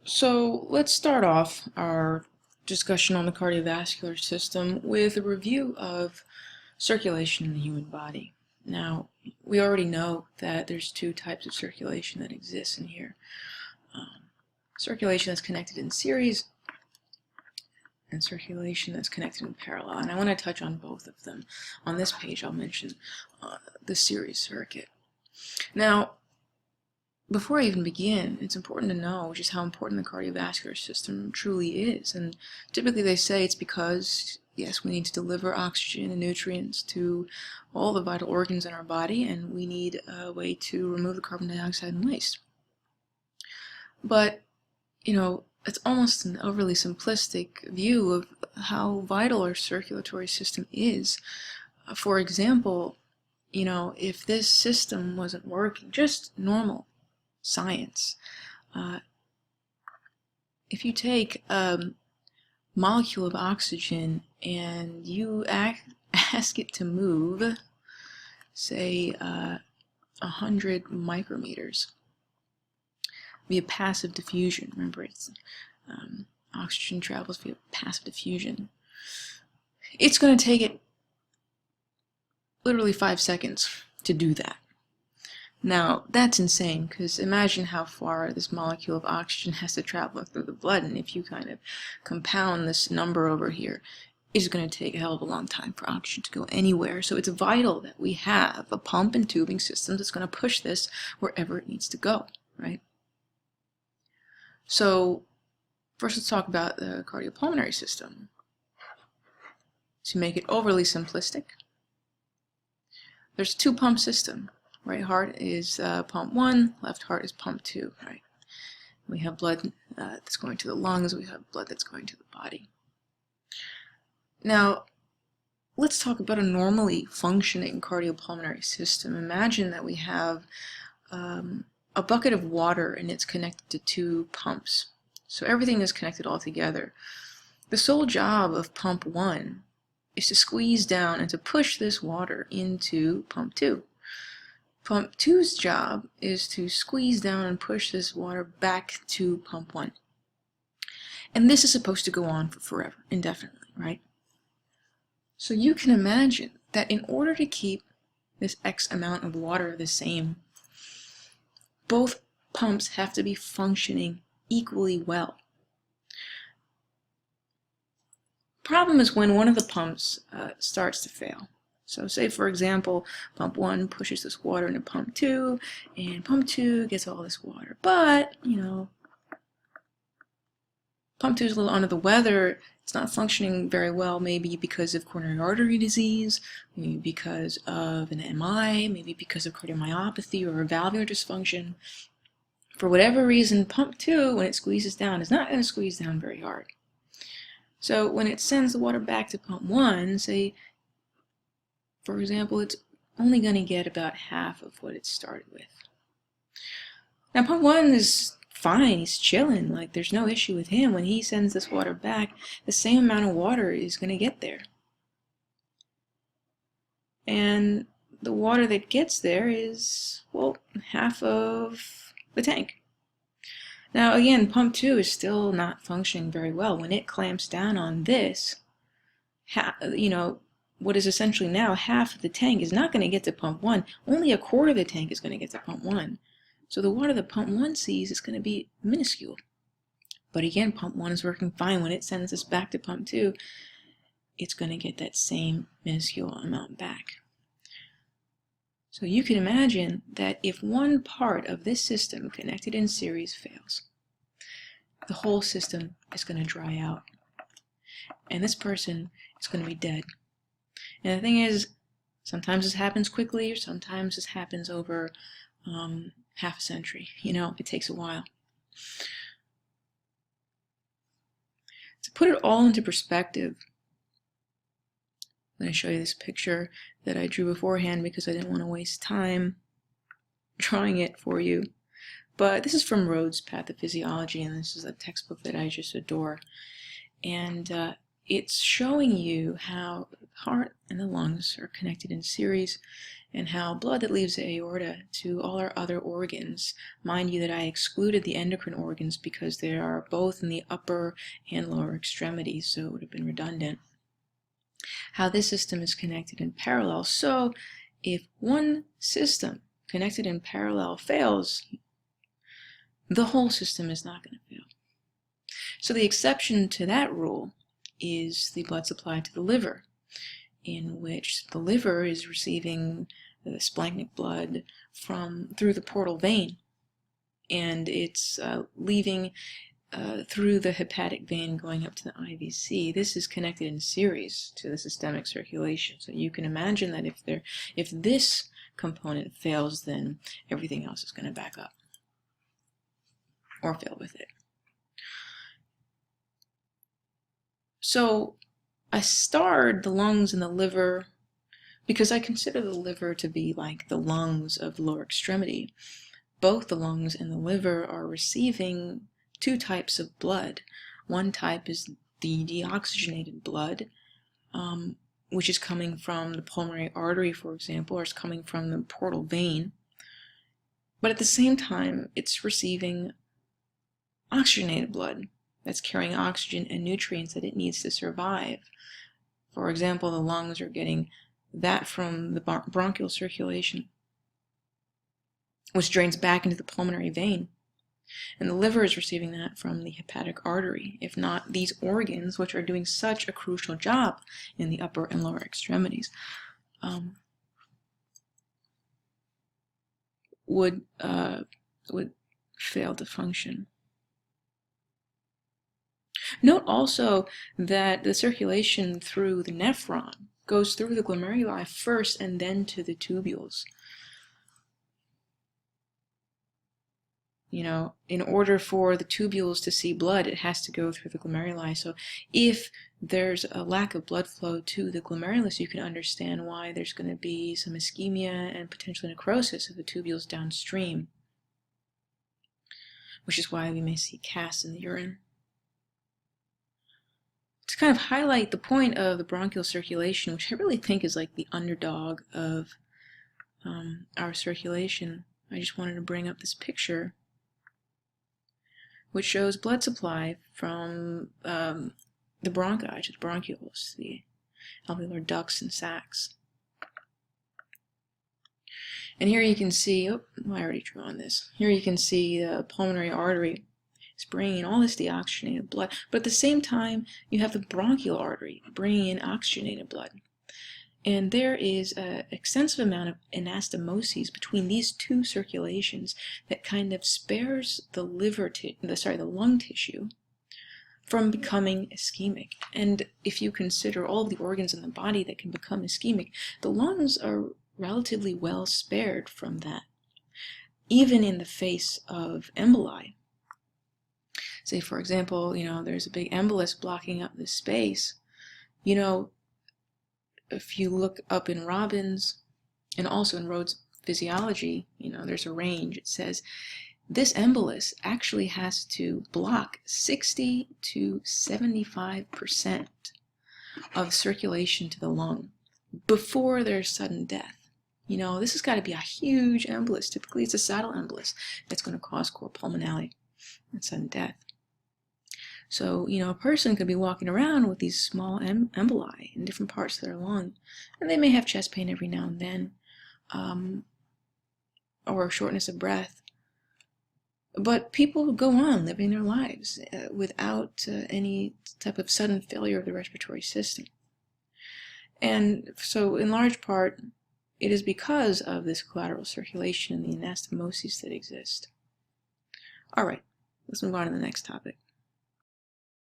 So let's start off our discussion on the cardiovascular system with a review of circulation in the human body. Now, we already know that there's two types of circulation that exist in here. Circulation that's connected in series and circulation that's connected in parallel. And I want to touch on both of them. On this page, I'll mention the series circuit. Now, before I even begin, it's important to know just how important the cardiovascular system truly is. And typically they say it's because, yes, we need to deliver oxygen and nutrients to all the vital organs in our body, and we need a way to remove the carbon dioxide and waste. But, it's almost an overly simplistic view of how vital our circulatory system is. For example, if this system wasn't working, just normal science. If you take a molecule of oxygen and you ask it to move, say, 100 micrometers via passive diffusion. Remember, it's oxygen travels via passive diffusion. It's going to take it literally 5 seconds to do that. Now, that's insane, because imagine how far this molecule of oxygen has to travel through the blood, and if you kind of compound this number over here, it's going to take a hell of a long time for oxygen to go anywhere. So it's vital that we have a pump and tubing system that's going to push this wherever it needs to go, right? So first let's talk about the cardiopulmonary system. To make it overly simplistic, there's a two-pump system. Right heart is pump 1, left heart is pump 2, right? We have blood that's going to the lungs, we have blood that's going to the body. Now, let's talk about a normally functioning cardiopulmonary system. Imagine that we have a bucket of water and it's connected to two pumps. So everything is connected all together. The sole job of pump 1 is to squeeze down and to push this water into pump 2. Pump 2's job is to squeeze down and push this water back to pump 1. And this is supposed to go on for forever, indefinitely, right? So you can imagine that in order to keep this X amount of water the same, both pumps have to be functioning equally well. Problem is when one of the pumps starts to fail. So say, for example, pump 1 pushes this water into pump 2, and pump 2 gets all this water. But, pump 2 is a little under the weather. It's not functioning very well, maybe because of coronary artery disease, maybe because of an MI, maybe because of cardiomyopathy or a valvular dysfunction. For whatever reason, pump 2, when it squeezes down, is not going to squeeze down very hard. So when it sends the water back to pump 1, say, for example, it's only going to get about half of what it started with. Now, pump 1 is fine. He's chilling. Like, there's no issue with him. When he sends this water back, the same amount of water is going to get there. And the water that gets there is, well, half of the tank. Now, again, pump 2 is still not functioning very well. When it clamps down on this, what is essentially now half of the tank is not going to get to pump 1. Only a quarter of the tank is going to get to pump 1. So the water that pump 1 sees is going to be minuscule. But again, pump 1 is working fine. When it sends this back to pump 2, it's going to get that same minuscule amount back. So you can imagine that if one part of this system connected in series fails, the whole system is going to dry out. And this person is going to be dead. And the thing is, sometimes this happens quickly, or sometimes this happens over half a century. It takes a while. To put it all into perspective, I'm going to show you this picture that I drew beforehand because I didn't want to waste time drawing it for you. But this is from Rhodes Pathophysiology, and this is a textbook that I just adore. And it's showing you how the heart and the lungs are connected in series, and how blood that leaves the aorta to all our other organs. Mind you that I excluded the endocrine organs because they are both in the upper and lower extremities, so it would have been redundant. How this system is connected in parallel. So if one system connected in parallel fails, the whole system is not going to fail. So the exception to that rule is the blood supply to the liver, in which the liver is receiving the splanchnic blood through the portal vein, and it's leaving through the hepatic vein going up to the IVC. This is connected in series to the systemic circulation. So you can imagine that if this component fails, then everything else is going to back up or fail with it. So I starred the lungs and the liver because I consider the liver to be like the lungs of the lower extremity. Both the lungs and the liver are receiving two types of blood. One type is the deoxygenated blood, which is coming from the pulmonary artery, for example, or it's coming from the portal vein. But at the same time, it's receiving oxygenated blood that's carrying oxygen and nutrients that it needs to survive. For example, the lungs are getting that from the bronchial circulation, which drains back into the pulmonary vein. And the liver is receiving that from the hepatic artery. If not, these organs, which are doing such a crucial job in the upper and lower extremities, would fail to function. Note also that the circulation through the nephron goes through the glomeruli first and then to the tubules. You know, in order for the tubules to see blood, it has to go through the glomeruli. So if there's a lack of blood flow to the glomerulus, you can understand why there's going to be some ischemia and potentially necrosis of the tubules downstream, which is why we may see casts in the urine. To kind of highlight the point of the bronchial circulation, which I really think is like the underdog of our circulation, I just wanted to bring up this picture which shows blood supply from the bronchi to the bronchioles, the alveolar ducts and sacs. And here you can see, I already drew on this. Here you can see the pulmonary artery is bringing in all this deoxygenated blood, but at the same time, you have the bronchial artery bringing in oxygenated blood. And there is an extensive amount of anastomoses between these two circulations that kind of spares the lung tissue from becoming ischemic. And if you consider all of the organs in the body that can become ischemic, the lungs are relatively well spared from that, even in the face of emboli. Say, for example, there's a big embolus blocking up this space. If you look up in Robbins and also in Rhodes physiology, there's a range. It says this embolus actually has to block 60 to 75% of circulation to the lung before there's sudden death. This has got to be a huge embolus. Typically, it's a saddle embolus that's going to cause cor pulmonale and sudden death. So, a person could be walking around with these small emboli in different parts of their lung, and they may have chest pain every now and then, or shortness of breath. But people go on living their lives without any type of sudden failure of the respiratory system. And so, in large part, it is because of this collateral circulation and the anastomoses that exist. All right, let's move on to the next topic.